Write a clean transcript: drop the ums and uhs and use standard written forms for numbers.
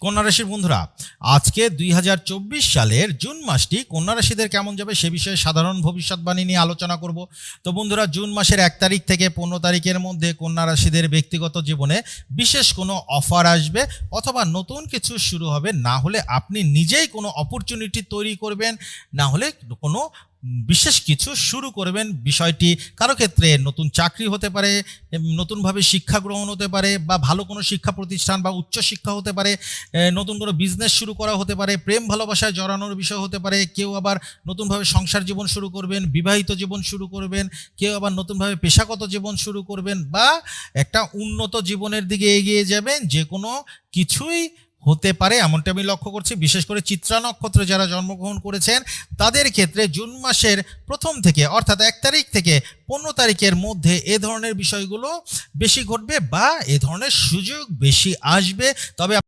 কন্যা রাশির বন্ধুরা, আজকে 2024 সালের জুন মাসটি কন্যা রাশিদের কেমন যাবে সে বিষয়ে সাধারণ ভবিষ্যৎবাণী নিয়ে আলোচনা করব। তো বন্ধুরা, জুন মাসের 1 তারিখ থেকে 15 তারিখের মধ্যে কন্যা রাশিদের ব্যক্তিগত জীবনে বিশেষ কোনো অফার আসবে অথবা নতুন কিছু শুরু হবে, না হলে আপনি নিজেই কোনো অপরচুনিটি তৈরি করবেন, না হলে কোনো বিশেষ কিছু শুরু করবেন। বিষয়টি কারো ক্ষেত্রে নতুন চাকরি হতে পারে, নতুনভাবে শিক্ষা গ্রহণ হতে পারে, বা ভালো কোনো শিক্ষা প্রতিষ্ঠান বা উচ্চশিক্ষা হতে পারে, নতুন কোনো বিজনেস শুরু করা হতে পারে, প্রেম ভালোবাসায় জড়ানোর বিষয় হতে পারে, কেউ আবার নতুনভাবে সংসার জীবন শুরু করবেন, বিবাহিত জীবন শুরু করবেন, কেউ আবার নতুনভাবে পেশাগত জীবন শুরু করবেন, বা একটা উন্নত জীবনের দিকে এগিয়ে যাবেন। যে কোনো কিছুই হতে পারে এমনটা আমি লক্ষ্য করছি। বিশেষ করে চিত্রা নক্ষত্রে যারা জন্মগ্রহণ করেছেন তাদের ক্ষেত্রে জুন মাসের প্রথম থেকে অর্থাৎ 1 তারিখ থেকে 15 তারিখের মধ্যে এ ধরনের বিষয়গুলো বেশি ঘটবে বা এ ধরনের সুযোগ বেশি আসবে। তবে